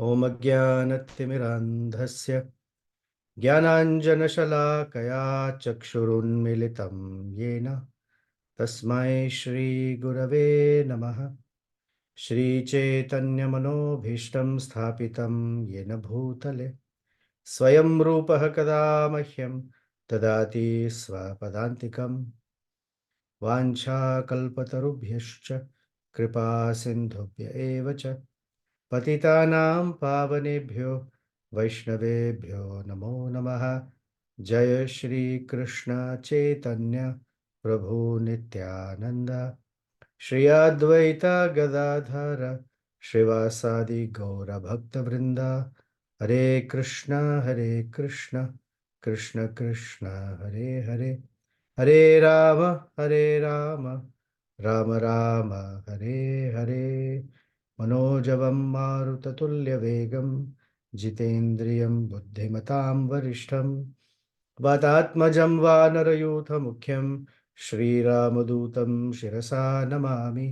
ॐ अज्ञानतिमिरान्धस्य ज्ञानाञ्जनशलाकया चक्षुरुन्मिलितं येन तस्मै श्रीगुरवे नमः। श्रीचैतन्यमनोभीष्टं स्थापितं येन भूतले स्वयं रूपः कदा मह्यं ददाति स्वपदान्तिकं। वाञ्छाकल्पतरुभ्यश्च कृपा सिन्धुभ्य एव च पतितानां पावनेभ्यो वैष्णवेभ्यो नमो नमः। जय श्री कृष्ण चैतन्य प्रभु नित्यानंद श्री अद्वैत गदाधर श्रीवासादि गौरभक्तवृंद। हरे कृष्ण कृष्ण कृष्ण हरे हरे, हरे राम राम राम हरे हरे। मनोजवं मारुततुल्यवेगं जितेन्द्रियं बुद्धिमतां वरिष्ठं वातात्मजं वानरयूथमुख्यं श्रीरामदूतं शिरसा नमामि।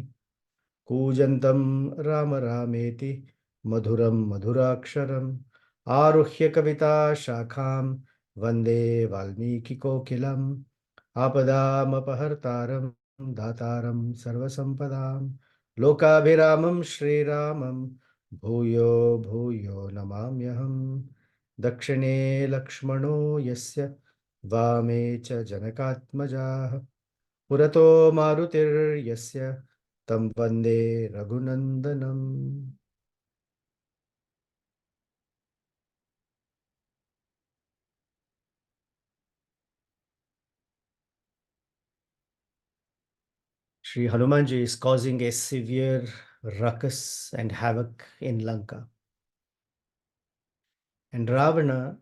कूजन्तं राम रामेति मधुरं मधुराक्षरम् आरुह्य कविताशाखां वन्दे वाल्मीकिकोकिलम्। आपदामपहर्तारं दातारं सर्वसम्पदां लोकाभिरामं श्रीरामं भूयो भूयो नमाम्यहम्। दक्षिणे लक्ष्मणो यस्य वामे च जनकात्मजाः पुरतो मारुतिर्यस्य तं वन्दे रघुनन्दनम्। Sri Hanumanji is causing a severe ruckus and havoc in Lanka. And Ravana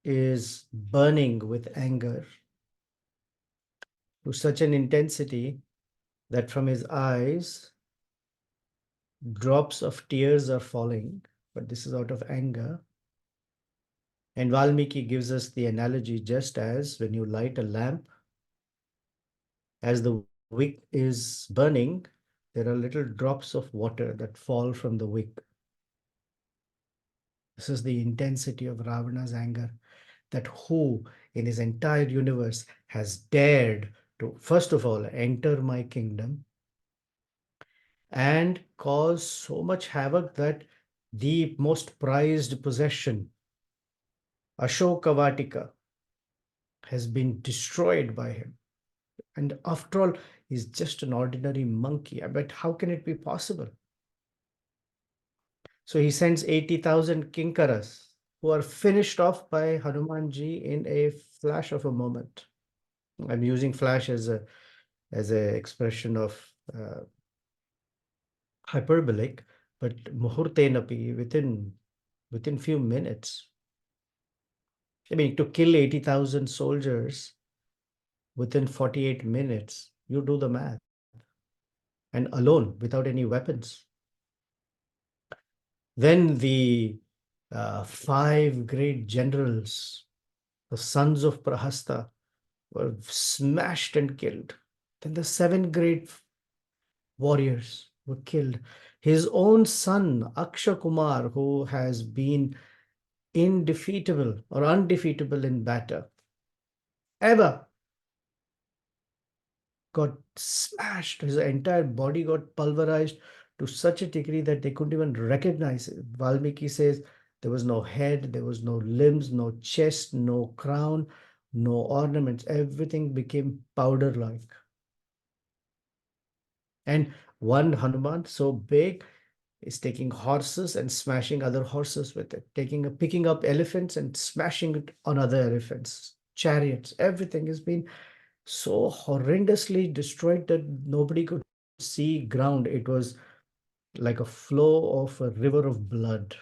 is burning with anger to such an intensity that from his eyes, drops of tears are falling, but this is out of anger. And Valmiki gives us the analogy just as when you light a lamp, as the wick is burning, there are little drops of water that fall from the wick. This is the intensity of Ravana's anger, that who in his entire universe has dared to, first of all, enter my kingdom and cause so much havoc that the most prized possession, Ashoka Vatika, has been destroyed by him. And after all, he's just an ordinary monkey. But how can it be possible? So he sends 80,000 kinkaras who are finished off by Hanumanji in a flash of a moment. I'm using flash as a expression of hyperbolic, but muhurtenapi, within few minutes. I mean, to kill 80,000 soldiers within 48 minutes, you do the math, and alone, without any weapons. Then the five great generals, the sons of Prahasta, were smashed and killed. Then the seven great warriors were killed. His own son, Akshay Kumar, who has been indefeatable or undefeatable in battle, ever, got smashed. His entire body got pulverized to such a degree that they couldn't even recognize it. Valmiki says there was no head, there was no limbs, no chest, no crown, no ornaments. Everything became powder like. And one Hanuman so big is taking horses and smashing other horses with it, picking up elephants and smashing it on other elephants, chariots. Everything has been so horrendously destroyed that nobody could see ground. It was like a flow of a river of blood.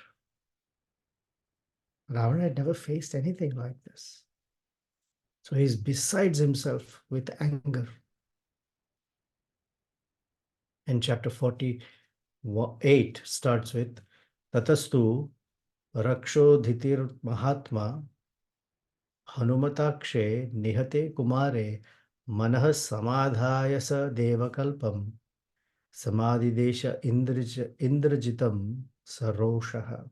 Ravana had never faced anything like this. So he's besides himself with anger. And chapter 48 starts with Tatastu Rakshodhitir Mahatma Hanumatakshe Nihate Kumare Manah Samadhaya Sa Devakalpam Samadhi Desha Indrajitam Saroshaha.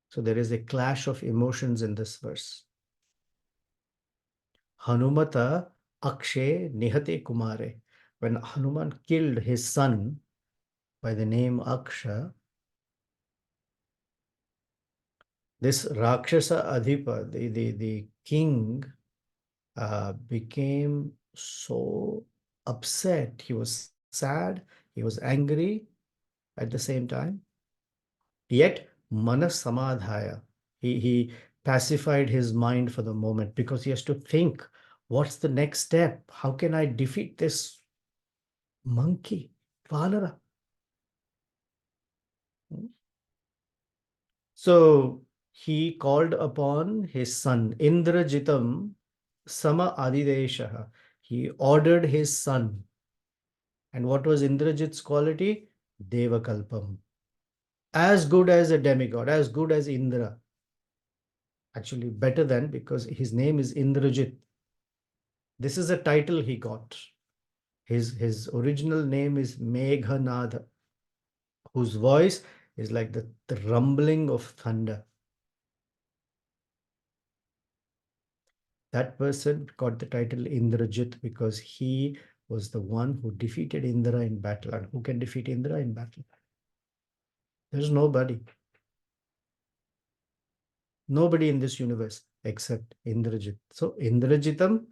So there is a clash of emotions in this verse. Hanumata Akshe Nihate Kumare. When Hanuman killed his son by the name Aksha, this Rakshasa Adhipa, the king, became so upset. He was sad, he was angry at the same time. Yet, Manas Samadhaya, he pacified his mind for the moment because he has to think, what's the next step? How can I defeat this monkey, Valara? So he called upon his son, Indrajitam Sama Adideshaha. He ordered his son. And what was Indrajit's quality? Devakalpam. As good as a demigod, as good as Indra. Actually, better than, because his name is Indrajit. This is a title he got. His original name is Meghanadha, whose voice is like the rumbling of thunder. That person got the title Indrajit because he was the one who defeated Indra in battle. And who can defeat Indra in battle? There's nobody. Nobody in this universe except Indrajit. So Indrajitam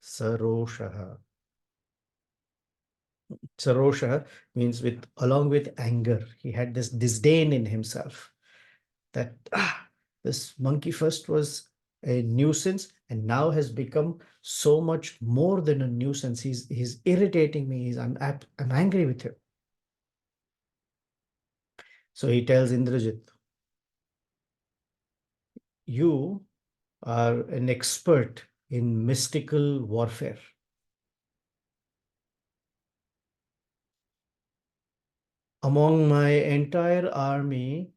Saroshaha. Saroshaha means with along with anger. He had this disdain in himself that this monkey first was a nuisance and now has become so much more than a nuisance. He's irritating me. I'm angry with him. So he tells Indrajit, you are an expert in mystical warfare. Among my entire army,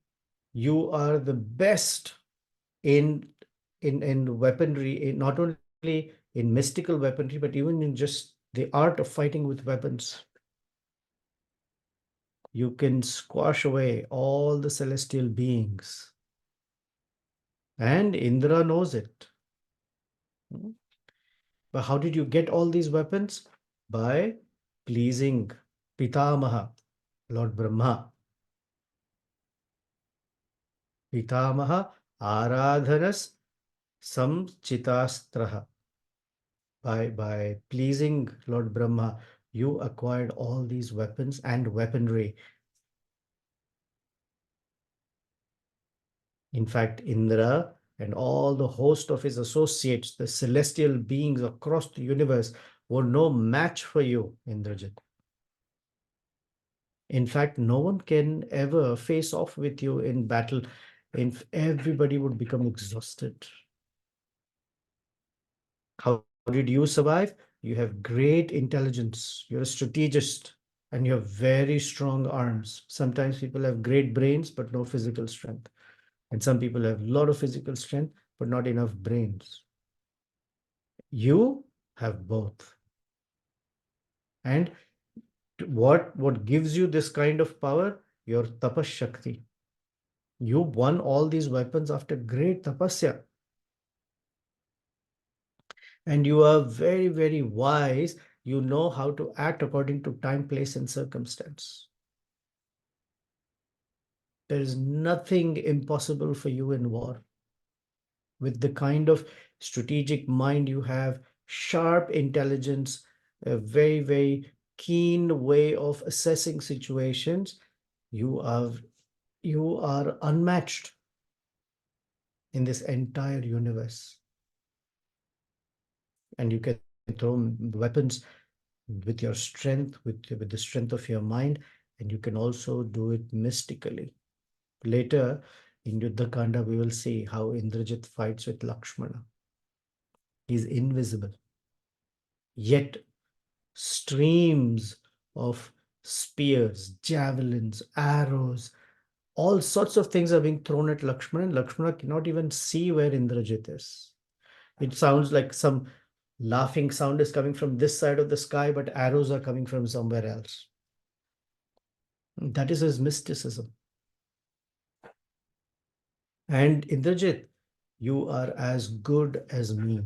you are the best in weaponry, not only in mystical weaponry, but even in just the art of fighting with weapons. You can squash away all the celestial beings. And Indra knows it. But how did you get all these weapons? By pleasing Pitamaha, Lord Brahma. Pitamaha Aradhanas Samchitastraha. By pleasing Lord Brahma, you acquired all these weapons and weaponry. In fact, Indra and all the host of his associates, the celestial beings across the universe, were no match for you, Indrajit. In fact, no one can ever face off with you in battle. Everybody would become exhausted. How did you survive? You have great intelligence. You're a strategist and you have very strong arms. Sometimes people have great brains, but no physical strength. And some people have a lot of physical strength, but not enough brains. You have both. And what gives you this kind of power? Your tapas shakti. You won all these weapons after great tapasya. And you are very, very wise. You know how to act according to time, place, and circumstance. There is nothing impossible for you in war. With the kind of strategic mind you have, sharp intelligence, a very, very keen way of assessing situations, you are unmatched in this entire universe. And you can throw weapons with your strength, with the strength of your mind, and you can also do it mystically. Later in Yuddha Kanda, we will see how Indrajit fights with Lakshmana. He's invisible, yet streams of spears, javelins, arrows, all sorts of things are being thrown at Lakshmana, and Lakshmana cannot even see where Indrajit is. It sounds like some laughing sound is coming from this side of the sky, but arrows are coming from somewhere else. That is his mysticism. And Indrajit, you are as good as me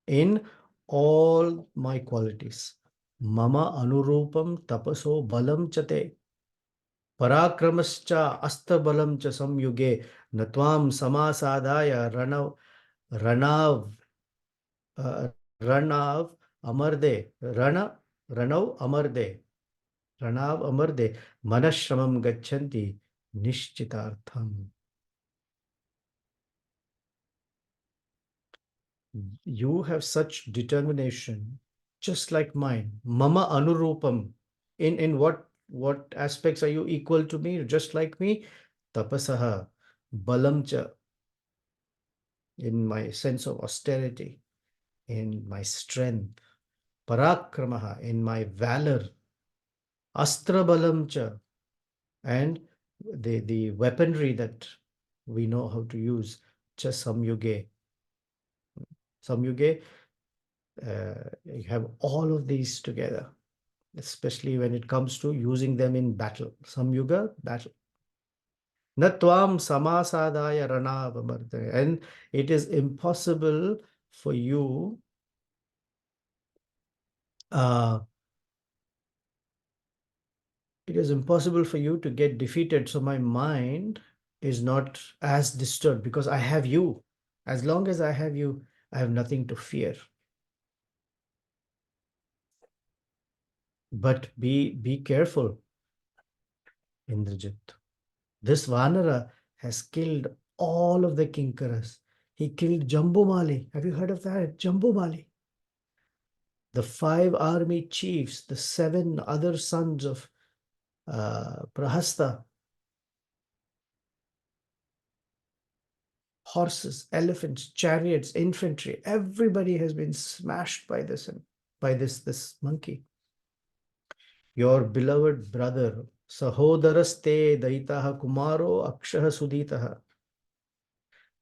in all my qualities. Mama anurupam tapaso balam chate पराक्रमश्च अस्त्रबलं च संयुगे न त्वां समासादाय रणव अ, रणव अमर्दे रण रणौ अमर्दे रणव अमर्दे मनश्रमं गच्छन्ति निश्चितार्थम. You have such determination, just like mine. Mama anurupam. In what aspects are you equal to me? Just like me. Tapasaha, balam cha, in my sense of austerity, in my strength. Parakramaha, in my valor. Astra balam cha, and the weaponry that we know how to use. Cha samyuge. Samyuge, you have all of these together, especially when it comes to using them in battle. Samyuga, battle. Natvam samasadaya ranavamardane. And it is impossible for you, uh, it is impossible for you to get defeated. So my mind is not as disturbed because I have you. As long as I have you, I have nothing to fear. But be careful, Indrajit. This Vanara has killed all of the Kinkaras. He killed Jambumali. Have you heard of that? Jambumali. The 5 army chiefs, the 7 other sons of Prahasta, horses, elephants, chariots, infantry, everybody has been smashed by this monkey. Your beloved brother, Sahodaraste Daitaha Kumaro Akshaha Suditaha.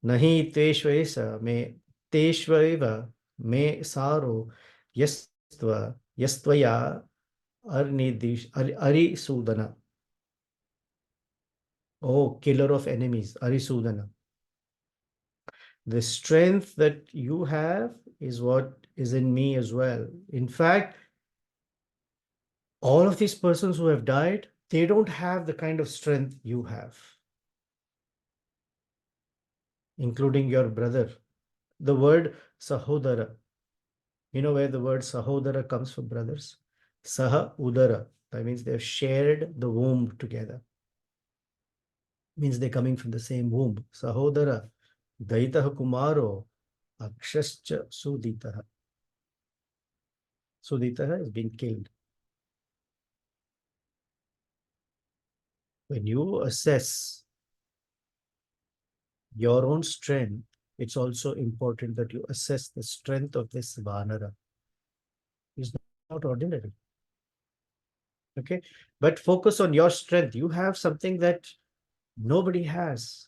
Nahi Teshvaisa me Teshvaiva me Saro Yastvaya Ari Sudana. Oh, killer of enemies, Arisudana. The strength that you have is what is in me as well. In fact, all of these persons who have died, they don't have the kind of strength you have, including your brother. The word Sahodara, you know where the word Sahodara comes from, brothers? Saha Udara. That means they've shared the womb together. Means they're coming from the same womb. Sahodara. Daitaha Kumaro. Akshascha Suditaha. Suditaha is being killed. When you assess your own strength, it's also important that you assess the strength of this Vanara. He's not ordinary. Okay. But focus on your strength. You have something that nobody has.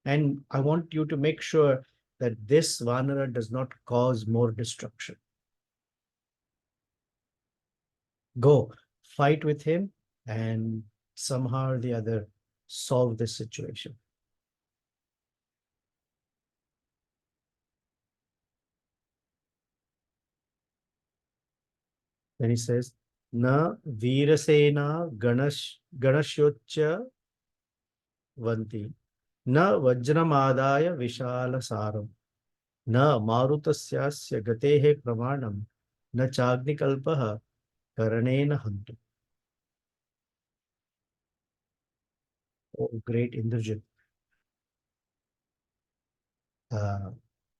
And I want you to make sure that this Vanara does not cause more destruction. Go, fight with him, and somehow or the other solve this situation. Then he says, Na Virasena Ganashyocha Vanti, Na Vajramadaya Vishala Saram, Na Marutasya Gatehe Pramanam, Na Chagnikalpaha Karanena Hantu. Oh, great Indrajit. Uh,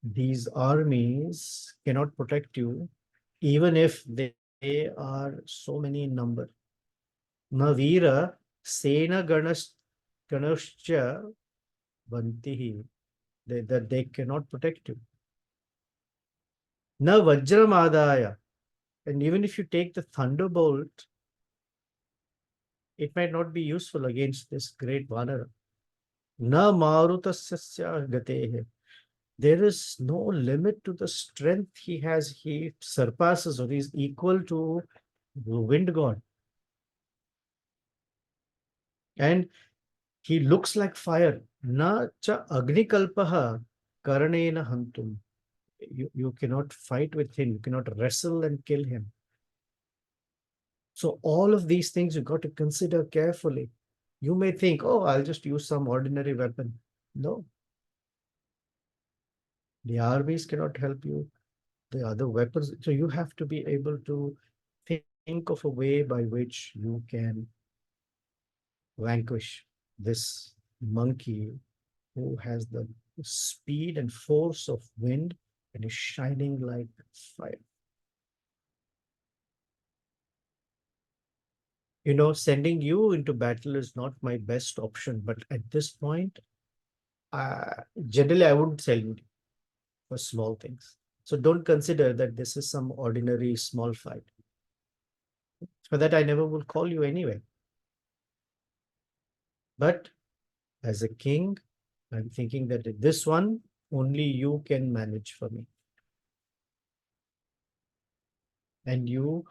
these armies cannot protect you even if they are so many in number. Navira Sena Ganashya Vantihi, that they cannot protect you. Na Vajram Adaya, and even if you take the thunderbolt, it might not be useful against this great Vanara. Na Marutasya Gatehe. There is no limit to the strength he has. He surpasses or is equal to the wind god. And he looks like fire. Na cha agnikalpaha karanena hantum. You cannot fight with him. You cannot wrestle and kill him. So all of these things you got to consider carefully. You may think, oh, I'll just use some ordinary weapon. No, the armies cannot help you. The other weapons. So you have to be able to think of a way by which you can vanquish this monkey who has the speed and force of wind and is shining like fire. Sending you into battle is not my best option, but at this point, generally I wouldn't sell you for small things. So don't consider that this is some ordinary small fight. For that, I never will call you anyway. But as a king, I'm thinking that this one only you can manage for me. And you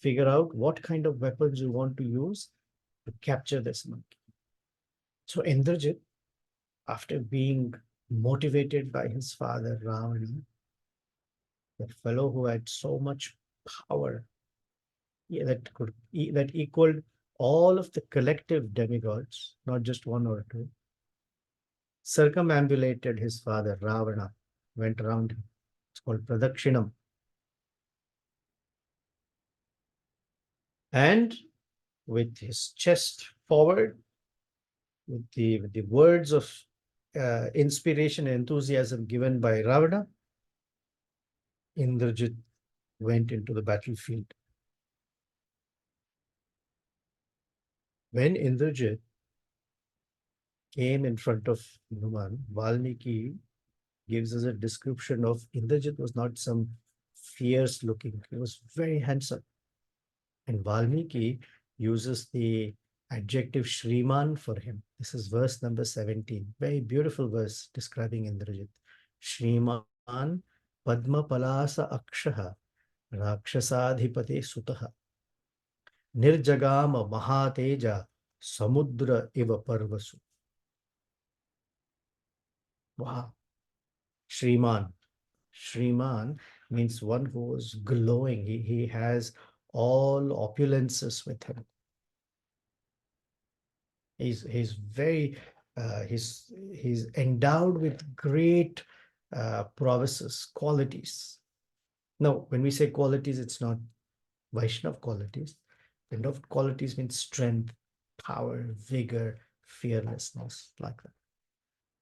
figure out what kind of weapons you want to use to capture this monkey. So Indrajit, after being motivated by his father Ravana, the fellow who had so much power, that equaled all of the collective demigods, not just one or two, circumambulated his father Ravana, went around him. It's called Pradakshinam. And with his chest forward, with the words of inspiration and enthusiasm given by Ravana, Indrajit went into the battlefield. When Indrajit came in front of Hanuman, Valmiki gives us a description of Indrajit was not some fierce looking, he was very handsome. And Valmiki uses the adjective Shriman for him. This is verse number 17. Very beautiful verse describing Indrajit. Shriman Padma Palasa Akshaha Rakshasadhipate Sutaha Nirjagama Mahateja Samudra Iva Parvasu. Wow. Shriman. Shriman means one who is glowing. He has all opulences with him. He's very he's endowed with great prowesses, qualities. Now, when we say qualities, it's not Vaishnav qualities. Vaishnav qualities mean strength, power, vigor, fearlessness, like that.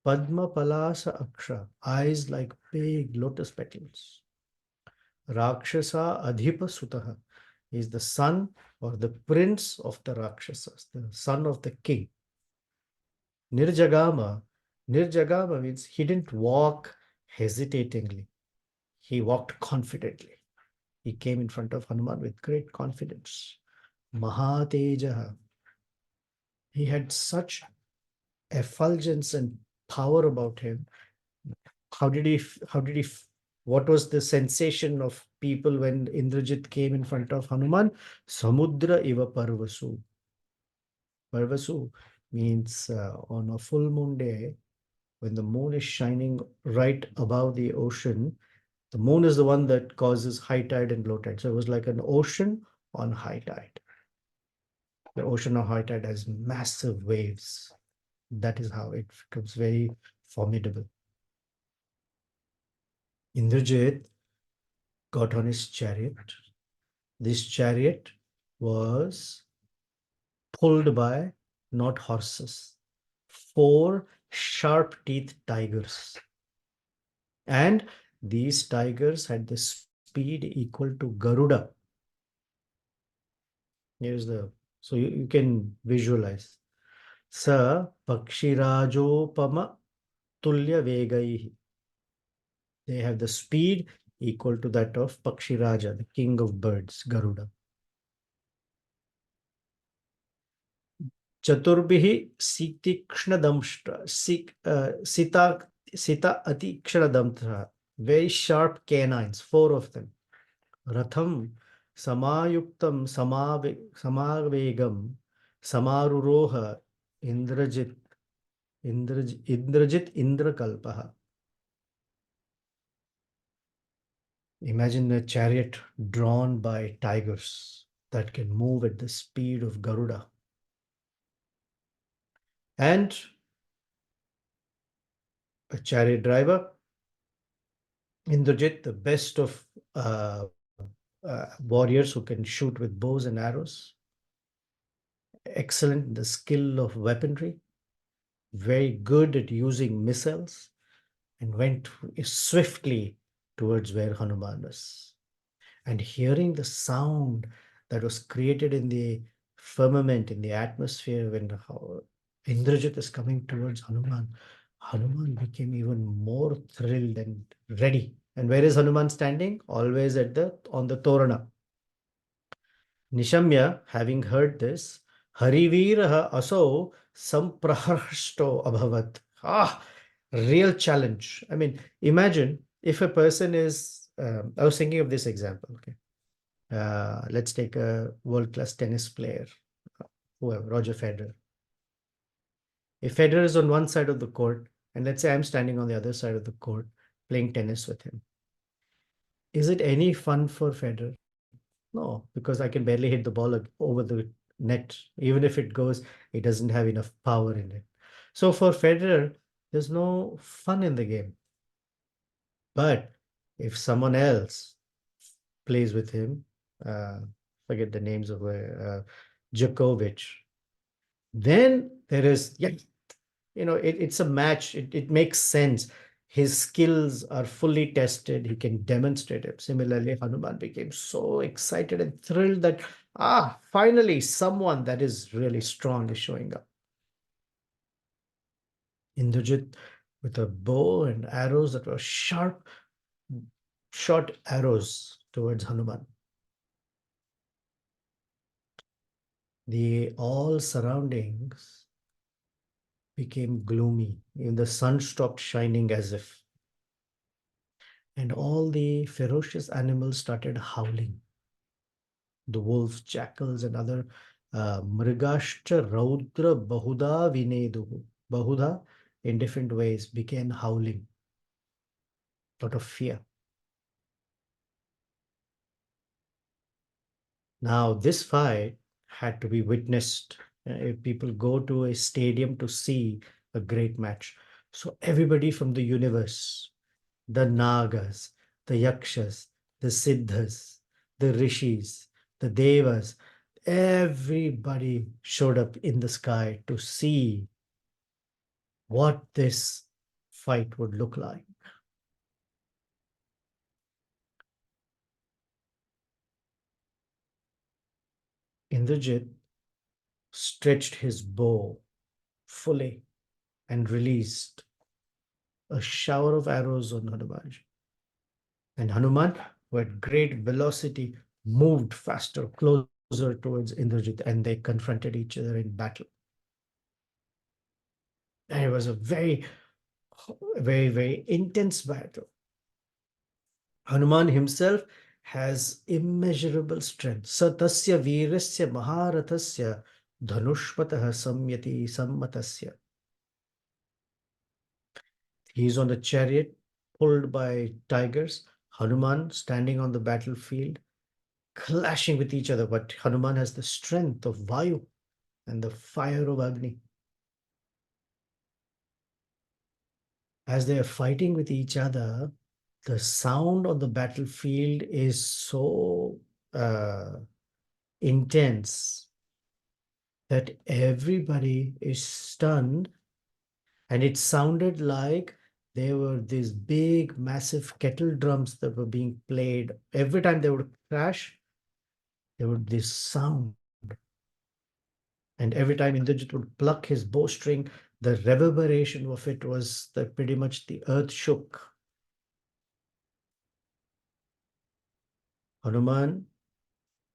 Padma Palasa Aksha, eyes like big lotus petals. Rakshasa Adhipa Sutaha is the son or the prince of the Rakshasas, the son of the king. Nirjagama. Nirjagama means he didn't walk hesitatingly. He walked confidently. He came in front of Hanuman with great confidence. Mahatejaha. He had such effulgence and power about him. What was the sensation of people when Indrajit came in front of Hanuman? Samudra iva parvasu. Parvasu means on a full moon day, when the moon is shining right above the ocean, the moon is the one that causes high tide and low tide. So it was like an ocean on high tide. The ocean on high tide has massive waves. That is how it becomes very formidable. Indrajit got on his chariot. This chariot was pulled by not horses, 4 sharp-teethed tigers. And these tigers had the speed equal to Garuda. So you can visualize. Sa Pakshirajopama Tulya Vegaihi. They have the speed equal to that of Pakshiraja, the king of birds, Garuda. Chaturbihi Sitikšnadamshtra, Sita Atikshnadamtra, very sharp canines, 4 of them. Ratham Samayuktam Samavegam Samaruroha Indrajit, Indrajit Indrakalpaha. Imagine a chariot drawn by tigers that can move at the speed of Garuda. And a chariot driver, Indrajit, the best of warriors who can shoot with bows and arrows, excellent in the skill of weaponry, very good at using missiles, and went swiftly towards where Hanuman was. And hearing the sound that was created in the firmament, in the atmosphere, when Indrajit is coming towards Hanuman, Hanuman became even more thrilled and ready. And where is Hanuman standing? Always at the on the Torana. Nishamya, having heard this, Hariviraha aso sampraharshto abhavat. Ah, real challenge. I mean, imagine if a person is, I was thinking of this example. Okay. Let's take a world-class tennis player, whoever, Roger Federer. If Federer is on one side of the court, and let's say I'm standing on the other side of the court playing tennis with him, is it any fun for Federer? No, because I can barely hit the ball over the net. Even if it goes, it doesn't have enough power in it. So for Federer, there's no fun in the game. But if someone else plays with him, uh, forget the names of Djokovic, then there is, yeah, it's a match. It makes sense. His skills are fully tested. He can demonstrate it. Similarly, Hanuman became so excited and thrilled that, finally, someone that is really strong is showing up. Indrajit, with a bow and arrows that were sharp, shot arrows towards Hanuman. The all surroundings became gloomy. Even the sun stopped shining as if. And all the ferocious animals started howling. The wolves, jackals, and other mrigashcha raudra bahuda vineduhu. Bahuda, in different ways, began howling out of fear. Now, this fight had to be witnessed. If people go to a stadium to see a great match. So everybody from the universe, the Nagas, the Yakshas, the Siddhas, the Rishis, the Devas, everybody showed up in the sky to see what this fight would look like. Indrajit stretched his bow fully and released a shower of arrows on Hanuman. And Hanuman, who had great velocity, moved faster, closer towards Indrajit, and they confronted each other in battle. And it was a very, very, very intense battle. Hanuman himself has immeasurable strength. Satasya virasya maharathasya dhanushpatah samyati sammatasya. He is on a chariot pulled by tigers. Hanuman standing on the battlefield, clashing with each other. But Hanuman has the strength of Vayu and the fire of Agni. As they are fighting with each other, the sound on the battlefield is so intense that everybody is stunned, and it sounded like there were these big, massive kettle drums that were being played. Every time they would crash, there would be this sound. And every time Indrajit would pluck his bowstring, the reverberation of it was that pretty much the earth shook. Hanuman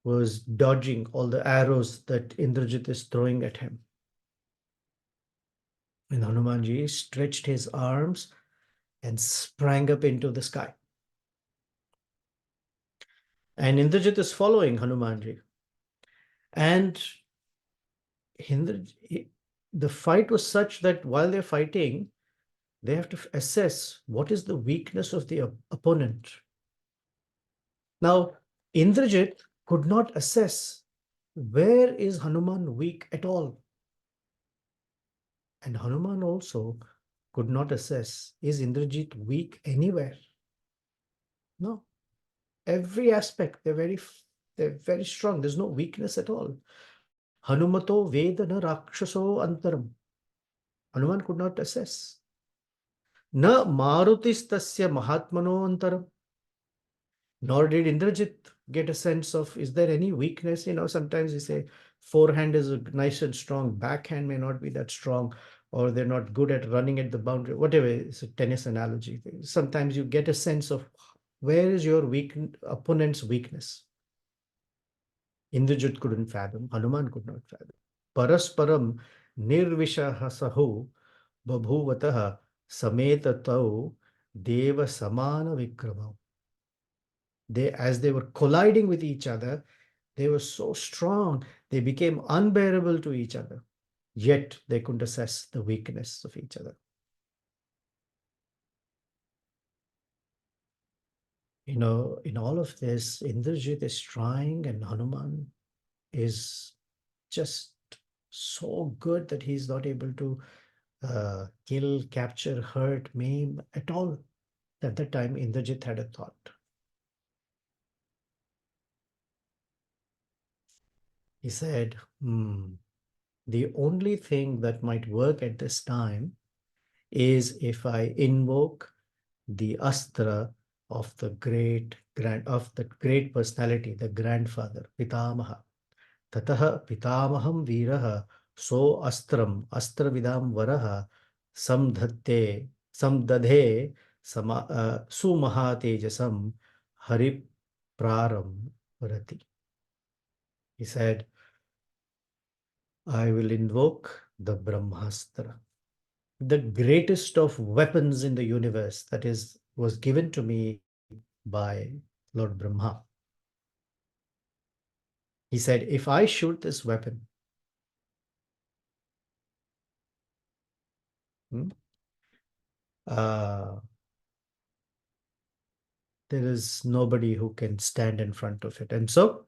was dodging all the arrows that Indrajit is throwing at him. And Hanumanji stretched his arms and sprang up into the sky. And Indrajit is following Hanumanji. And The fight was such that while they're fighting, they have to assess what is the weakness of the opponent. Now, Indrajit could not assess where is Hanuman weak at all. And Hanuman also could not assess, is Indrajit weak anywhere? No. Every aspect, they're very strong. There's no weakness at all. Hanumato Vedana Rakshaso Antaram. Hanuman could not assess. Na Marutistasya Mahatmano Antaram. Nor did Indrajit get a sense of, is there any weakness? Sometimes you say forehand is nice and strong, backhand may not be that strong, or they're not good at running at the boundary, whatever. It's a tennis analogy. Sometimes you get a sense of where is your opponent's weakness. Indrajit couldn't fathom, Hanuman could not fathom. Parasparam nirvishahasahu babhuvataha sametatau deva samana vikramau. As they were colliding with each other, they were so strong, they became unbearable to each other. Yet they couldn't assess the weakness of each other. In all of this, Indrajit is trying, and Hanuman is just so good that he's not able to kill, capture, hurt, maim at all. At that time, Indrajit had a thought. He said, the only thing that might work at this time is if I invoke the astra of the great personality, the grandfather, Pitamaha. Tataha Pitamaham Viraha So Astram Astravidam Varaha Samdadhe Sumahatejasam Hari Praram Varati. He said, I will invoke the Brahmastra, the greatest of weapons in the universe, that was given to me by Lord Brahma. He said, if I shoot this weapon, uh, there is nobody who can stand in front of it. And so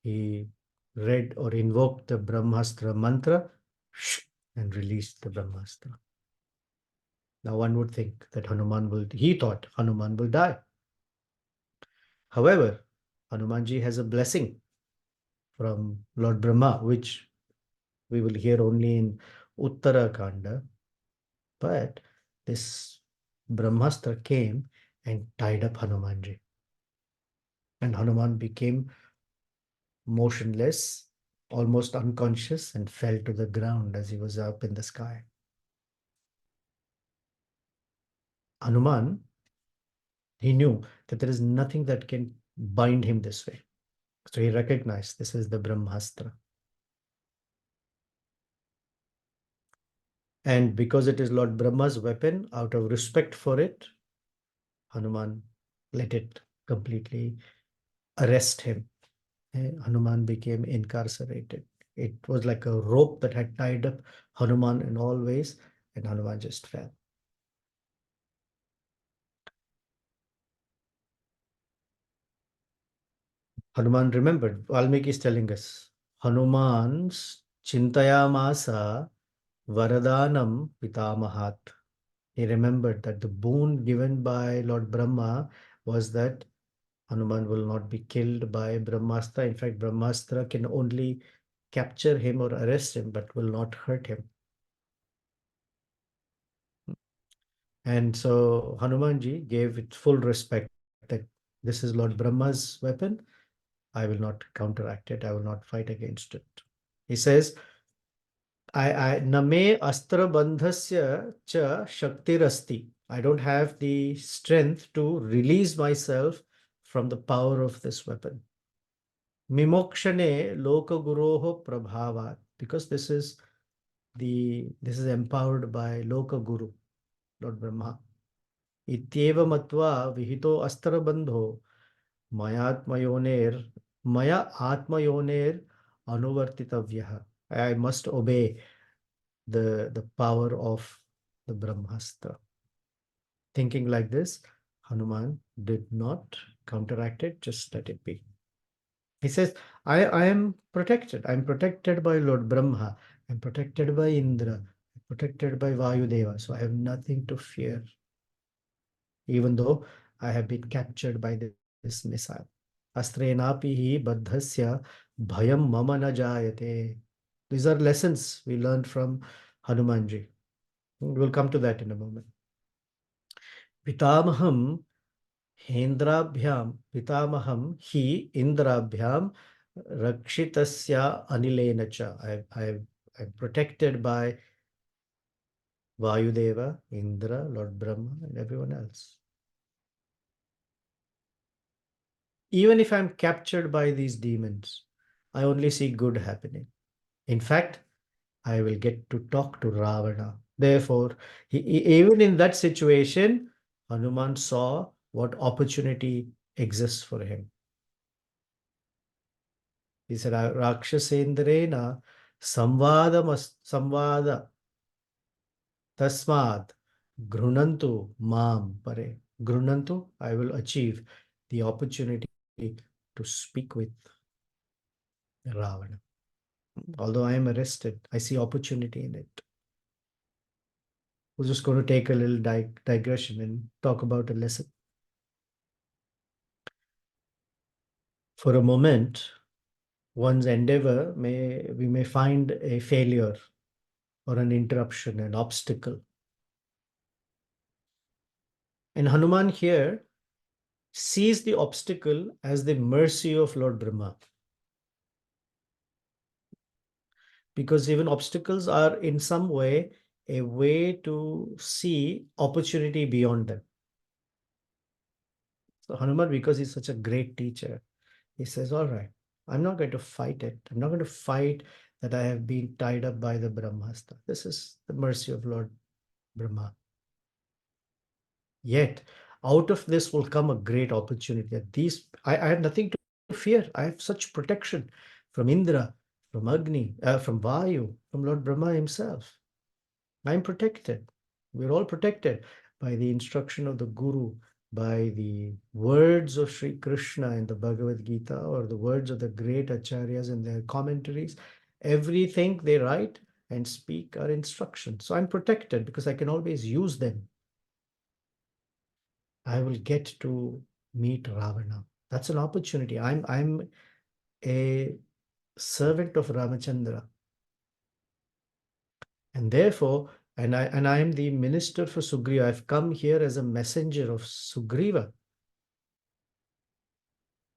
he read or invoked the Brahmastra mantra and released the Brahmastra. Now one would think that he thought Hanuman will die. However, Hanumanji has a blessing from Lord Brahma, which we will hear only in Uttarakanda. But this Brahmastra came and tied up Hanumanji. And Hanuman became motionless, almost unconscious, and fell to the ground as he was up in the sky. Hanuman, he knew that there is nothing that can bind him this way. So he recognized this is the Brahmastra. And because it is Lord Brahma's weapon, out of respect for it, Hanuman let it completely arrest him. Hanuman became incarcerated. It was like a rope that had tied up Hanuman in all ways, and Hanuman just fell. Hanuman remembered. Valmiki is telling us, Hanuman's chintayamasa varadanam pitamahat. He remembered that the boon given by Lord Brahma was that Hanuman will not be killed by Brahmastra. In fact, Brahmastra can only capture him or arrest him, but will not hurt him. And so Hanumanji gave it full respect that this is Lord Brahma's weapon. I will not counteract it. I will not fight against it. He says, I name astra bandhasya cha shaktirasti. I don't have the strength to release myself from the power of this weapon. Mimokshane lokaguroho prabhavat. Because this is empowered by Lokaguru, Lord Brahma. Ityeva matva vihito astra bandho maya atmayoner anuvartitavyah. I must obey the power of the Brahmastra. Thinking like this, Hanuman did not counteract it, just let it be. He says, I am protected. I'm protected by Lord Brahma. I'm protected by Indra. I'm protected by Vayudeva. So I have nothing to fear, even though I have been captured by this missile. Astrenapi hi baddhasya bhayam mama na jayate. These are lessons we learned from Hanumanji. We'll come to that in a moment. Pitamaham Hendrabhyam Pitamaham hi Indrabhyam Rakshitasya Anilena cha. I'm protected by Vayudeva, Indra, Lord Brahma, and everyone else. Even if I'm captured by these demons, I only see good happening. In fact, I will get to talk to Ravana. Therefore, even in that situation, Hanuman saw what opportunity exists for him. He said, Rakshasendrena samvada tasmad grunantu mam pare. Grunantu, I will achieve the opportunity to speak with Ravana. Although I am arrested, I see opportunity in it. We're just going to take a little digression and talk about a lesson. For a moment, one's endeavor we may find a failure or an interruption, an obstacle. And Hanuman here sees the obstacle as the mercy of Lord Brahma. Because even obstacles are in some way a way to see opportunity beyond them. So Hanuman, because he's such a great teacher, he says, all right, I'm not going to fight it. I'm not going to fight that I have been tied up by the Brahmastra. This is the mercy of Lord Brahma. Yet, out of this will come a great opportunity. I have nothing to fear. I have such protection from Indra, from Agni, from Vayu, from Lord Brahma himself. I'm protected. We're all protected by the instruction of the Guru, by the words of Sri Krishna in the Bhagavad Gita, or the words of the great acharyas in their commentaries. Everything they write and speak are instructions. So I'm protected because I can always use them. I will get to meet Ravana. That's an opportunity. I'm a servant of Ramachandra. And therefore, I am the minister for Sugriva. I've come here as a messenger of Sugriva.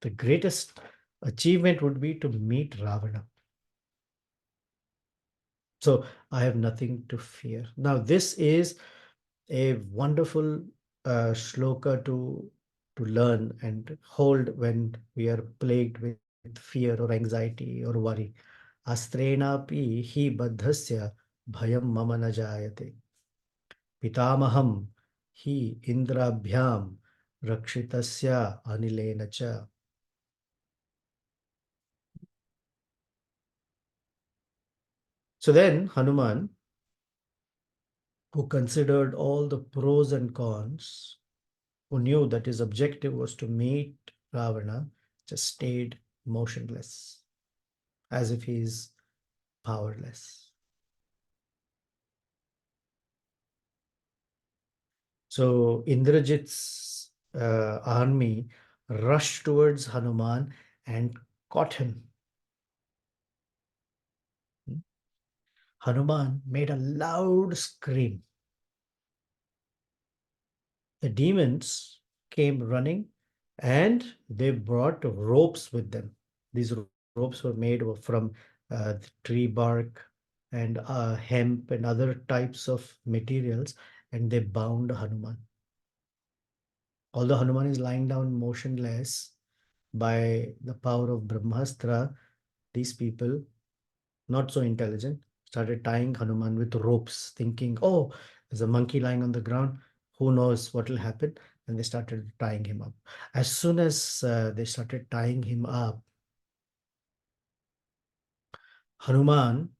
The greatest achievement would be to meet Ravana. So I have nothing to fear. Now, this is a wonderful shloka to learn and hold when we are plagued with fear or anxiety or worry. Astrenapi hi baddhasya bhayam mama na jayate. Pitamaham hi indrabhyam rakshitasya anilena cha. So then Hanuman, who considered all the pros and cons, who knew that his objective was to meet Ravana, just stayed motionless, as if he is powerless. So Indrajit's army rushed towards Hanuman and caught him. Hanuman made a loud scream. The demons came running and they brought ropes with them. These ropes were made from tree bark and hemp and other types of materials, and they bound Hanuman. Although Hanuman is lying down motionless, by the power of Brahmastra, these people, not so intelligent, started tying Hanuman with ropes, thinking, oh, there's a monkey lying on the ground. Who knows what will happen? And they started tying him up. As soon as they started tying him up, Hanuman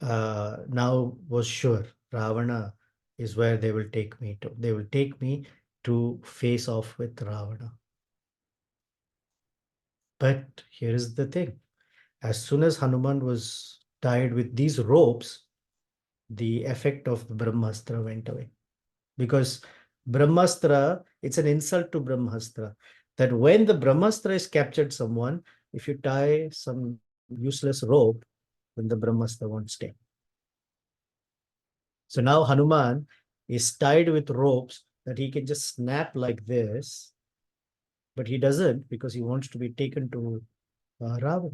now was sure Ravana is where they will take me to. They will take me to face off with Ravana. But here is the thing. As soon as Hanuman was tied with these ropes, the effect of the Brahmastra went away. Because Brahmastra, it's an insult to Brahmastra. That when the Brahmastra is captured someone, if you tie some useless rope, then the Brahmastra won't stay. So now Hanuman is tied with ropes that he can just snap like this, but he doesn't because he wants to be taken to Ravana.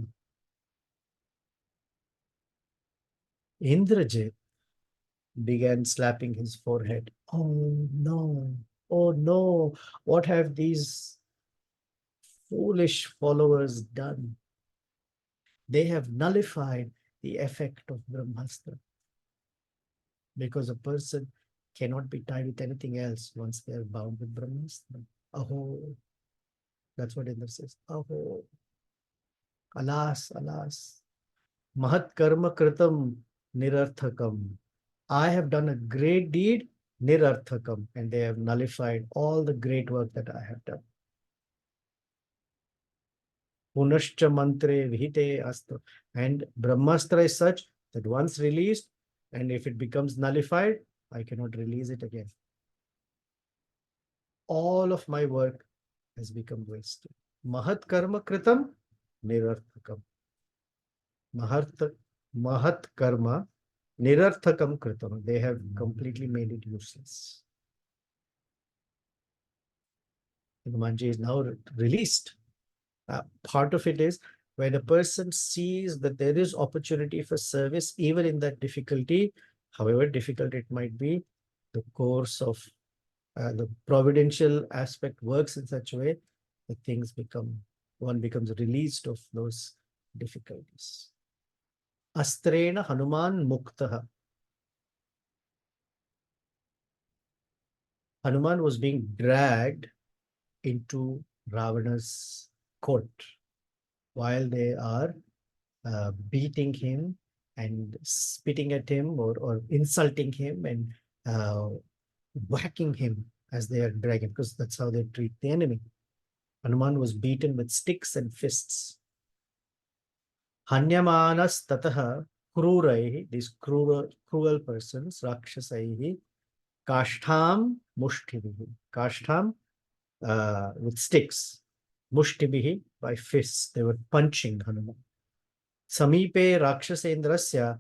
Indrajit began slapping his forehead. Oh no, oh no, what have these foolish followers done? They have nullified the effect of Brahmastra because a person cannot be tied with anything else once they are bound with Brahmastra. Aho, that's what Indra says. Aho, alas, alas. Mahat karma kritam nirarthakam. I have done a great deed, nirarthakam, and they have nullified all the great work that I have done. Punashcha mantre vihite astra. And Brahmastra is such that once released, and if it becomes nullified, I cannot release it again. All of my work has become wasted. Mahat karma kritam nirarthakam. Mahat karma nirarthakam kritam. They have completely made it useless. Hanumanji is now released. Part of it is when a person sees that there is opportunity for service, even in that difficulty, however difficult it might be, the course of the providential aspect works in such a way that one becomes released of those difficulties. Astrena Hanuman Muktaha. Hanuman was being dragged into Ravana's court while they are beating him and spitting at him or insulting him and whacking him as they are dragging, because that's how they treat the enemy. Hanuman was beaten with sticks and fists. Hanyamanas tataha kruraihi, these cruel persons, rakshasaihi, kashtham mushtibihi. Kashtham with sticks, mushtibihi by fists. They were punching Hanuman. Samipe rakshasendrasya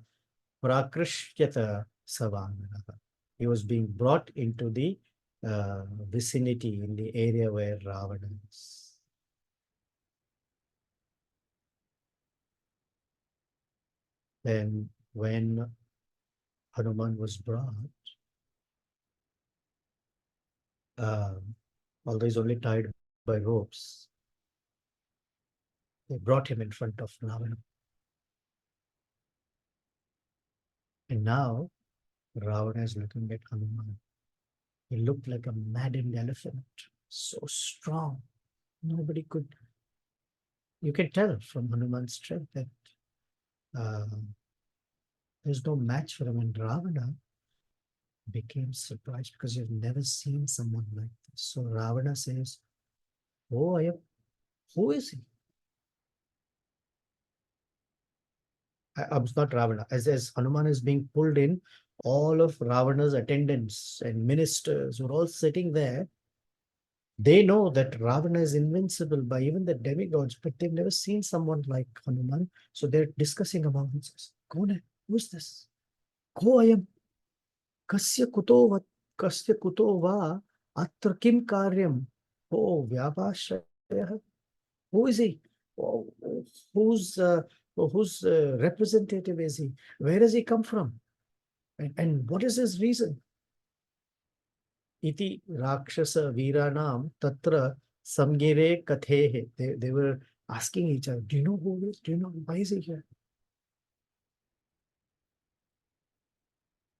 prakrishyata savananaha. He was being brought into the vicinity, in the area where Ravana is. Then when Hanuman was brought, although he's only tied by ropes, they brought him in front of Ravana. And now Ravana is looking at Hanuman. He looked like a maddened elephant, so strong. Nobody could, you can tell from Hanuman's strength that uh, there's no match for him. And Ravana became surprised because you've never seen someone like this. So Ravana says, oh, who is he? I'm not Ravana. As Hanuman is being pulled in, all of Ravana's attendants and ministers were all sitting there. They know that Ravana is invincible by even the demigods, but they've never seen someone like Hanuman. So they're discussing among themselves. Who's this? Ko ayam? Kasya kuto va atra kim karyam? Oh, vyavashraya. Who is he? Oh, whose representative is he? Where does he come from? And what is his reason? Iti Rakshasa Viranam Tatra Samgire Kathehe. They were asking each other, do you know who he is? Do you know why is he here?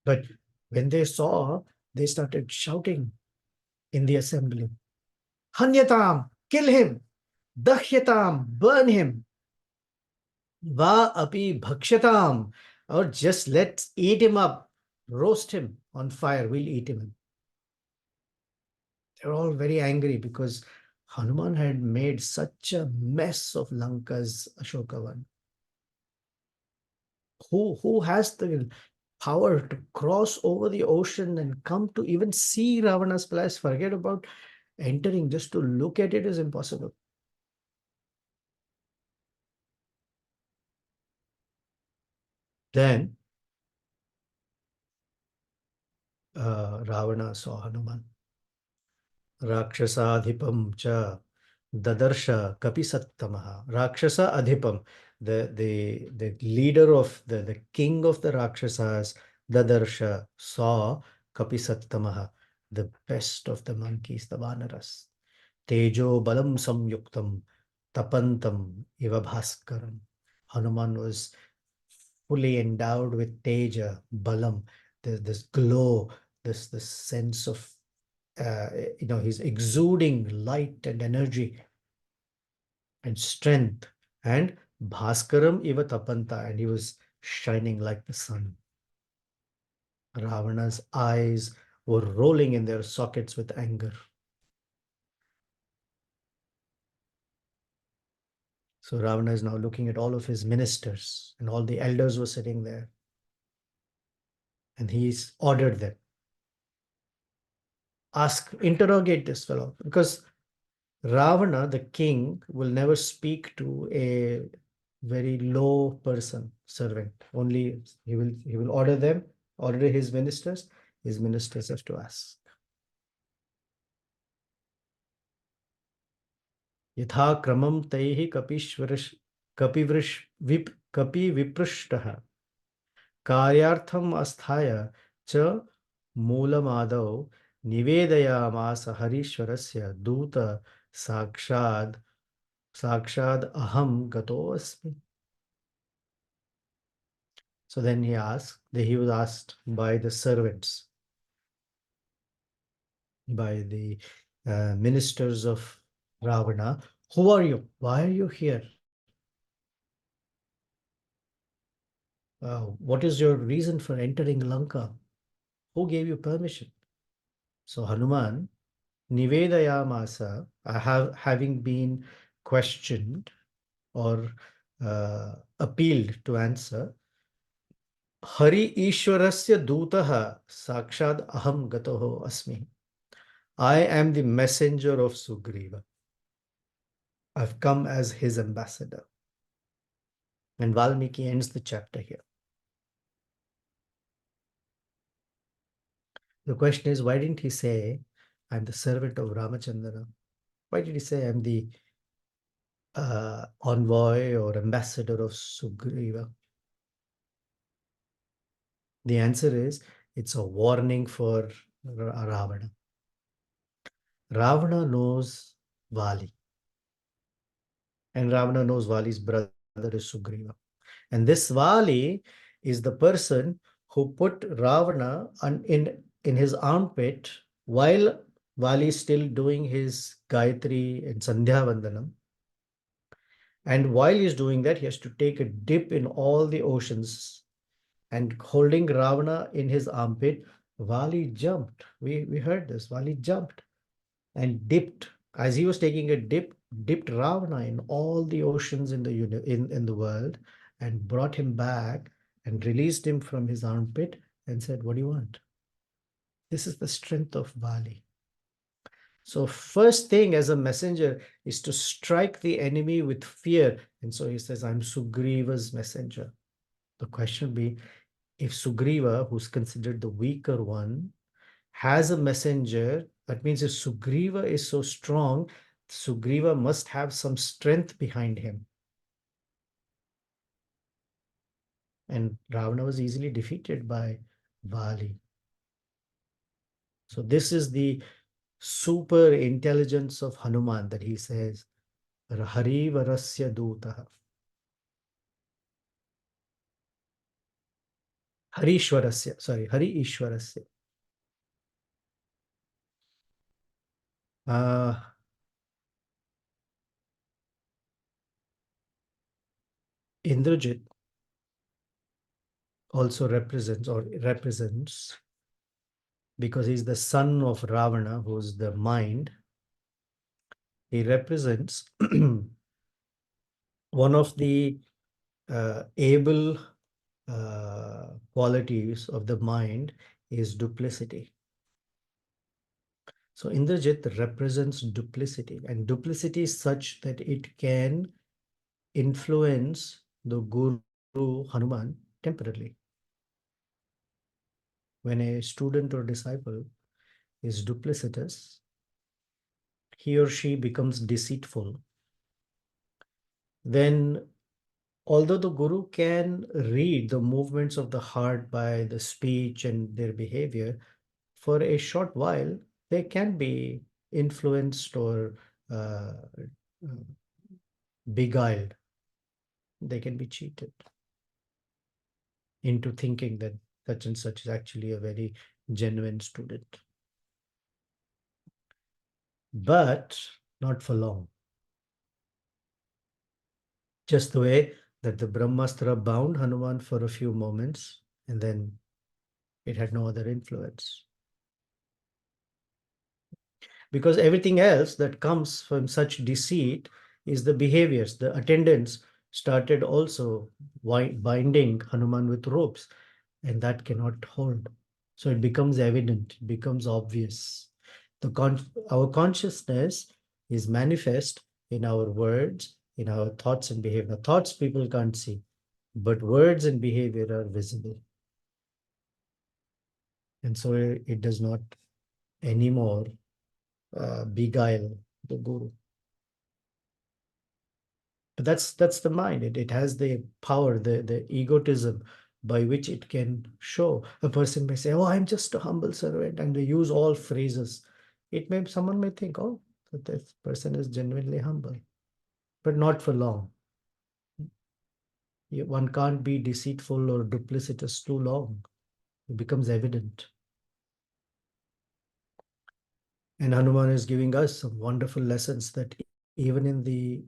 But when they saw, they started shouting in the assembly. Hanyatam, kill him. Dahyatam, burn him. Va api bhakshatam. or just let's eat him up, roast him on fire, we'll eat him. They're all very angry because Hanuman had made such a mess of Lanka's Ashokavan. Who has the power to cross over the ocean and come to even see Ravana's palace? Forget about entering, just to look at it is impossible. Then Ravana saw Hanuman. Rakshasadhipam cha Dadarsha Kapisattamaha. Rakshasa Adhipam, the leader of the king of the Rakshasas, Dadarsha saw Kapisattamaha, the best of the monkeys, the Vanaras. Tejo Balam Samyuktam Tapantam Iva Bhaskaram. Hanuman was fully endowed with Teja, Balam, this glow, this sense of he's exuding light and energy and strength, and Bhaskaram iva tapanta, and he was shining like the sun. Ravana's eyes were rolling in their sockets with anger. So Ravana is now looking at all of his ministers, and all the elders were sitting there, and he's ordered them, interrogate this fellow, because Ravana, the king, will never speak to a very low person, servant. Only he will order them, order his ministers. His ministers have to ask. यथा क्रमं तैः कपिविपृष्टः कार्यार्थम् अस्थाय च मूलमादौ निवेदयामास हरीश्वरस्य दूत साक्षात् साक्षात् अहं गतोऽस्मि. So then he was asked by the servants, by the ministers of Ravana, who are you? Why are you here? What is your reason for entering Lanka? Who gave you permission? So Hanuman, Nivedayamasa, having been questioned or appealed to answer, Hari Ishwarasya Dutaha Sakshad Aham Gatoho Asmi. I am the messenger of Sugriva. I've come as his ambassador. And Valmiki ends the chapter here. The question is, why didn't he say, I'm the servant of Ramachandra? Why did he say, I'm the envoy or ambassador of Sugriva? The answer is, it's a warning for Ravana. Ravana knows Vali, and Ravana knows Vali's brother is Sugriva. And this Vali is the person who put Ravana in his armpit while Vali is still doing his Gayatri and Sandhya Vandanam. And while he's doing that, he has to take a dip in all the oceans. And holding Ravana in his armpit, Vali jumped. We heard this. Vali jumped and dipped. As he was taking a dip, dipped Ravana in all the oceans in the world, and brought him back and released him from his armpit and said, what do you want? This is the strength of Vali. So first thing as a messenger is to strike the enemy with fear. And so he says, I'm Sugriva's messenger. The question be, if Sugriva, who's considered the weaker one, has a messenger, that means if Sugriva is so strong, Sugriva must have some strength behind him. And Ravana was easily defeated by Vali. So this is the super intelligence of Hanuman, that he says, Harivarasya Dutaha. Hari Ishwarasya. Uh, Indrajit also represents, because he's the son of Ravana, who's the mind. He represents one of the able qualities of the mind is duplicity. So Indrajit represents duplicity, and duplicity is such that it can influence the Guru Hanuman temporarily. When a student or disciple is duplicitous, he or she becomes deceitful. Then, although the Guru can read the movements of the heart by the speech and their behavior, for a short while, they can be influenced or uh, beguiled. They can be cheated into thinking that such and such is actually a very genuine student. But not for long. Just the way that the Brahmastra bound Hanuman for a few moments and then it had no other influence. Because everything else that comes from such deceit is the behaviors. The attendants started also binding Hanuman with ropes, and that cannot hold. So it becomes evident, it becomes obvious. Our consciousness is manifest in our words, in our thoughts and behavior. Now, thoughts people can't see, but words and behavior are visible. And so it does not anymore beguile the guru. But that's the mind. It has the power, the egotism by which it can show. A person may say, "Oh, I'm just a humble servant," and they use all phrases. Someone may think, "Oh, that this person is genuinely humble," but not for long. One can't be deceitful or duplicitous too long. It becomes evident. And Hanuman is giving us some wonderful lessons that even in the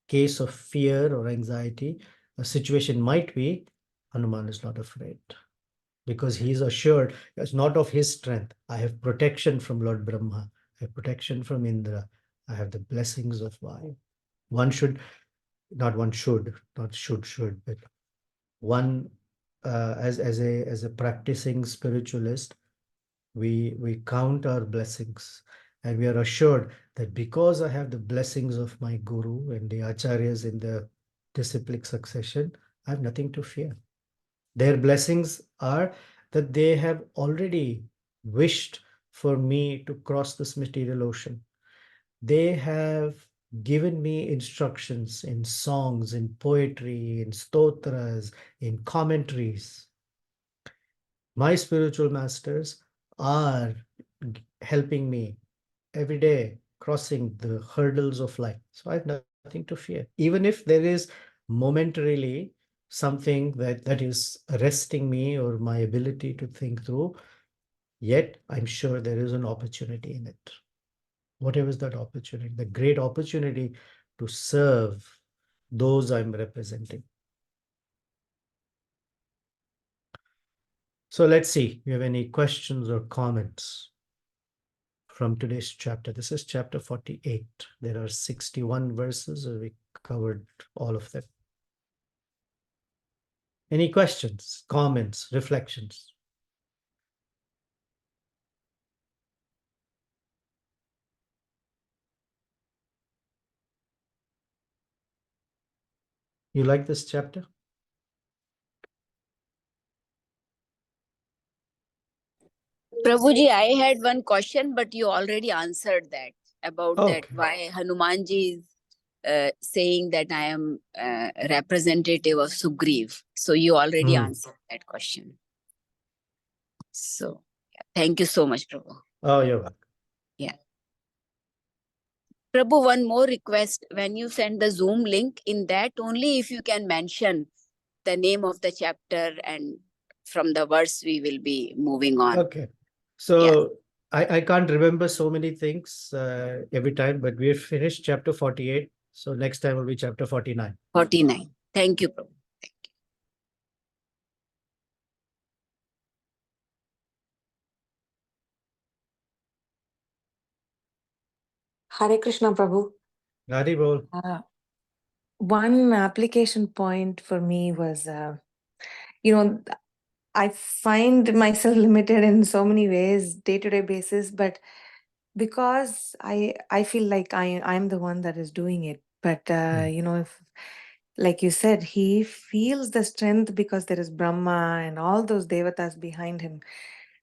case of fear or anxiety, a situation might be, Hanuman is not afraid because he is assured it's not of his strength. I have protection from Lord Brahma. I have protection from Indra. I have the blessings of Vayu. One should, not one should, not should, but one as a practicing spiritualist, we count our blessings and we are assured that because I have the blessings of my guru and the acharyas in the disciplic succession, I have nothing to fear. Their blessings are that they have already wished for me to cross this material ocean. They have given me instructions in songs, in poetry, in stotras, in commentaries. My spiritual masters are helping me every day crossing the hurdles of life. So I have nothing to fear. Even if there is momentarily something that is arresting me or my ability to think through, yet I'm sure there is an opportunity in it. Whatever is that opportunity, the great opportunity to serve those I'm representing. So let's see, if you have any questions or comments from today's chapter. This is chapter 48. There are 61 verses. We covered all of them. Any questions, comments, reflections? You like this chapter? Prabhuji, I had one question, but you already answered that about that Okay. why Hanumanji is saying that I am representative of Sugriv. So you already answered that question. So thank you so much, Prabhu. Oh, you're welcome. Yeah. Prabhu, one more request. When you send the Zoom link, in that only if you can mention the name of the chapter and from the verse we will be moving on. Okay. So I can't remember so many things every time, but we've finished chapter 48. So next time will be chapter 49. 49. Thank you, Prabhu. Hare Krishna, Prabhu. Hari bol. One application point for me was, I find myself limited in so many ways, day-to-day basis, but because I feel like I'm the one that is doing it. But if, like you said, he feels the strength because there is Brahma and all those devatas behind him,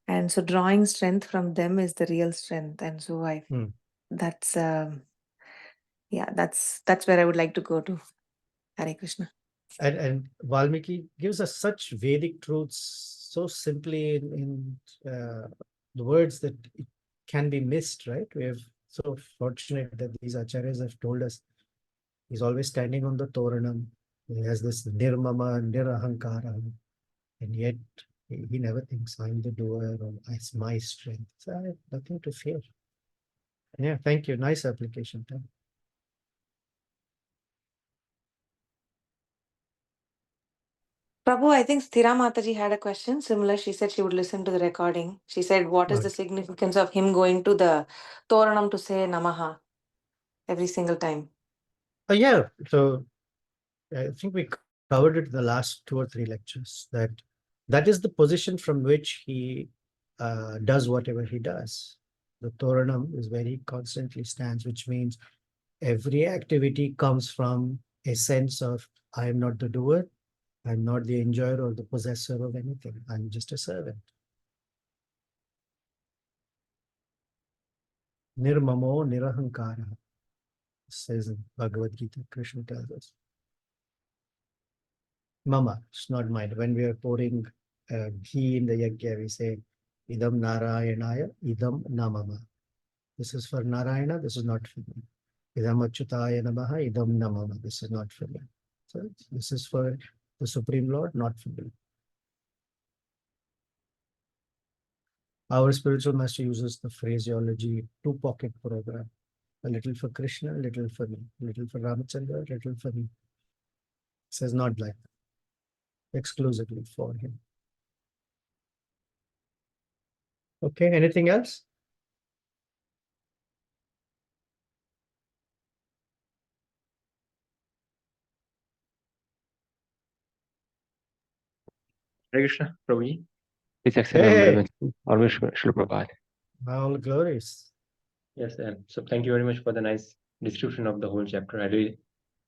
and so drawing strength from them is the real strength. And so that's that's where I would like to go to. Hare Krishna. And Valmiki gives us such Vedic truths so simply in the words that it can be missed, right? We are so fortunate that these acharyas have told us he's always standing on the Toranam. He has this nirmama, nirahankara, and yet he never thinks I'm the doer or it's my strength. So I have nothing to fear. Yeah, thank you. Nice application. Prabhu, I think Sthira Mataji had a question similar. She said she would listen to the recording. She said, what is the significance of him going to the Toranam to say Namaha every single time? Yeah, so I think we covered it in the last 2 or 3 lectures, that is the position from which he does whatever he does. The Toranam is where he constantly stands, which means every activity comes from a sense of I am not the doer, I'm not the enjoyer or the possessor of anything, I'm just a servant. Nirmamo nirahankara, says in Bhagavad Gita, Krishna tells us. Mama, it's not mine. When we are pouring ghee in the yajna, we say, Idam Narayanaya, Idam Namama. This is for Narayana, this is not for me. Idam Achyutaya Namaha, Idam Namama. This is not for me. So this is for the Supreme Lord, not for me. Our spiritual master uses the phraseology two-pocket program. A little for Krishna, a little for me. A little for Ramachandra, a little for me. It says not like that. Exclusively for him. Okay, anything else? Hare Krishna, Prabhuji. His excellent always Srila Prabhupada. All glories. Yes, so thank you very much for the nice description of the whole chapter. I really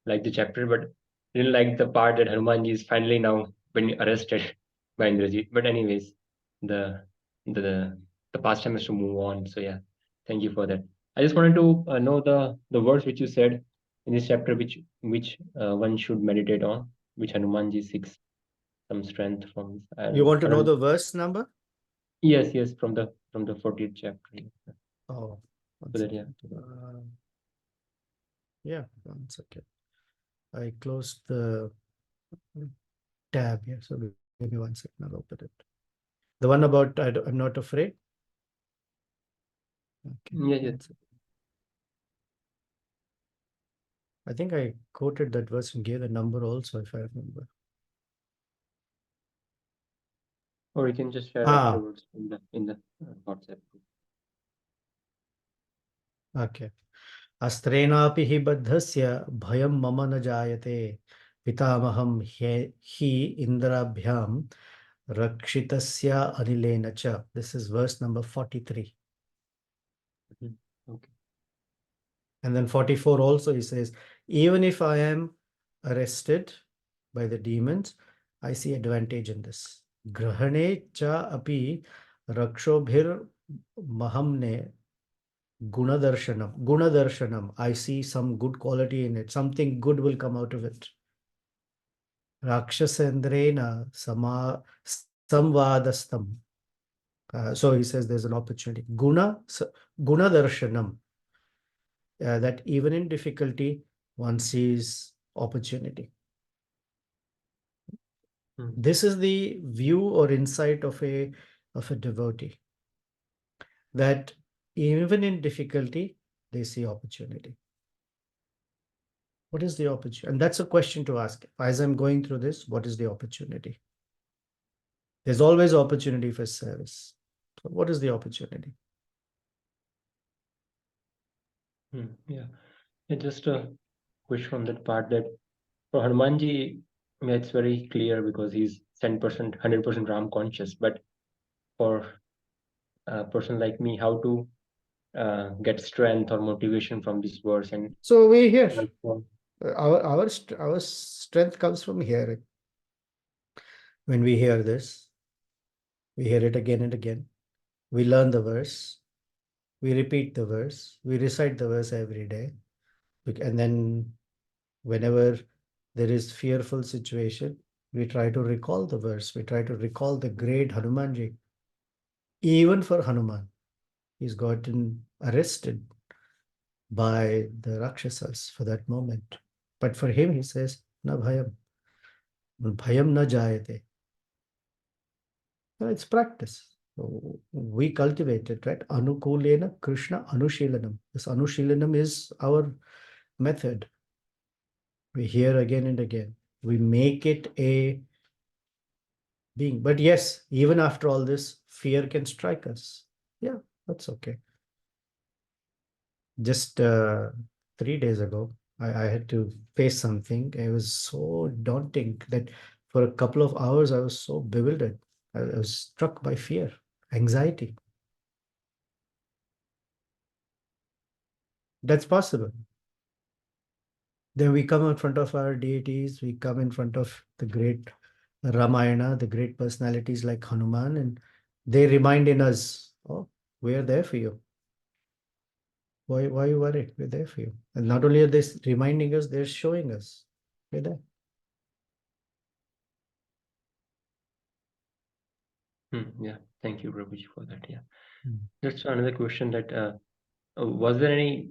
like the chapter, but didn't like the part that Hanumanji is finally now been arrested by Indrajit. But anyways, the pastime has to move on. So yeah, thank you for that. I just wanted to know the words which you said in this chapter, which one should meditate on, which Hanumanji seeks some strength from. You want to know the verse number? Yes, from the 40th chapter. Oh, So that, yeah. Yeah, 1 second. I closed the tab here, so give me 1 second. I'll open it. The one about I'm not afraid. Okay. Yeah. I think I quoted that verse and gave the number also, if I remember. Or you can just share afterwards in the WhatsApp group. Okay. Astrenapi hi baddhasya bhayam mama na jayate pitamaham hi indrabhyam rakshitasya anilena cha. This is verse number 43. Okay. And then 44 also he says, even if I am arrested by the demons, I see advantage in this. Grahane cha api rakshobhir mahamne gunadarshanam. Gunadarshanam. I see some good quality in it. Something good will come out of it. Rakshasendrena samvadastam. So he says there's an opportunity. Gunadarshanam. That even in difficulty, one sees opportunity. This is the view or insight of a devotee, that even in difficulty, they see opportunity. What is the opportunity? And that's a question to ask. As I'm going through this, what is the opportunity? There's always opportunity for service. So what is the opportunity? Yeah. Just a wish from that part that for Hanumanji, yeah, it's very clear because he's 10%, 100% Ram conscious. But for a person like me, how to get strength or motivation from this verse and So we're here. like, Our strength comes from hearing. When we hear this, we hear it again and again. We learn the verse. We repeat the verse. We recite the verse every day. And then whenever there is fearful situation, we try to recall the verse. We try to recall the great Hanumanji. Even for Hanuman, he's gotten arrested by the Rakshasas for that moment. But for him, he says, Na bhayam. Bhayam na jayate. It's practice. So we cultivate it, right? Anukulena Krishna Anushilanam. This Anushilanam is our method. We hear again and again. We make it a being. But yes, even after all this, fear can strike us. Yeah, that's okay. Just 3 days ago, I had to face something. It was so daunting that for a couple of hours, I was so bewildered. I was struck by fear, anxiety. That's possible. Then we come in front of our deities, we come in front of the great Ramayana, the great personalities like Hanuman, and they remind in us, oh, we are there for you. Why are you worried? We're there for you. And not only are they reminding us, they're showing us we're there. Yeah, thank you, Prabhuji, for that. Yeah. Mm. Just another question that was there any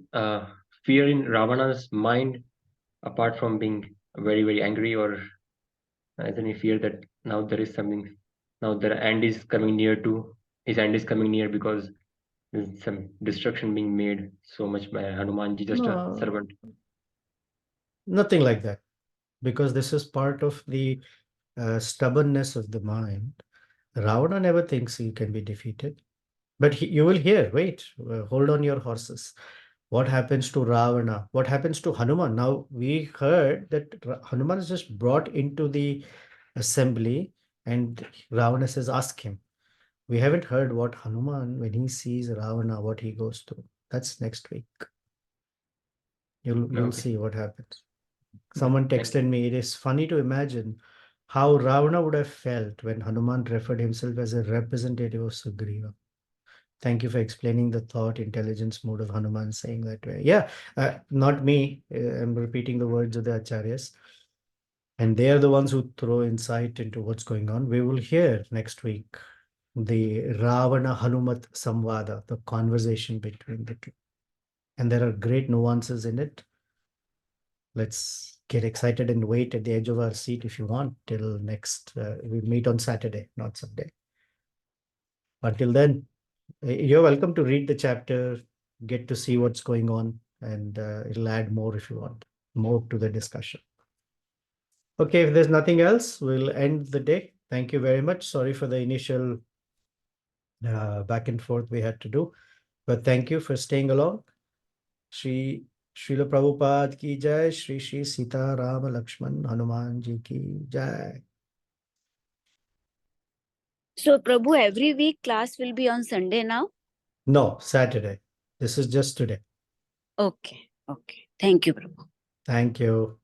fear in Ravana's mind apart from being very, very angry, or is there any fear that now there is something, now the end is coming near to, his end is coming near because there's some destruction being made so much by Hanumanji, just a No, servant? nothing like that. Because this is part of the stubbornness of the mind. Ravana never thinks he can be defeated. But you will hear, wait, hold on your horses. What happens to Ravana? What happens to Hanuman? Now, we heard that Hanuman is just brought into the assembly and Ravana says, ask him. We haven't heard what Hanuman, when he sees Ravana, what he goes through. That's next week. You'll Okay. see what happens. Yeah, Someone thank texted me, it is funny to imagine how Ravana would have felt when Hanuman referred himself as a representative of Sugriva. Thank you for explaining the thought intelligence mode of Hanuman saying that way. Yeah, not me. I'm repeating the words of the Acharyas. And they are the ones who throw insight into what's going on. We will hear next week the Ravana Hanumat Samvada, the conversation between the two. And there are great nuances in it. Let's get excited and wait at the edge of our seat if you want till next. We meet on Saturday, not Sunday. Until then, you're welcome to read the chapter, get to see what's going on, and it'll add more if you want, more to the discussion. Okay, if there's nothing else, we'll end the day. Thank you very much. Sorry for the initial back and forth we had to do, but thank you for staying along. Srila Prabhupada ki jai, Shri Sita Rama Lakshman Hanuman ji ki jai. So, Prabhu, every week class will be on Sunday now? No, Saturday. This is just today. Okay. Okay. Thank you, Prabhu. Thank you.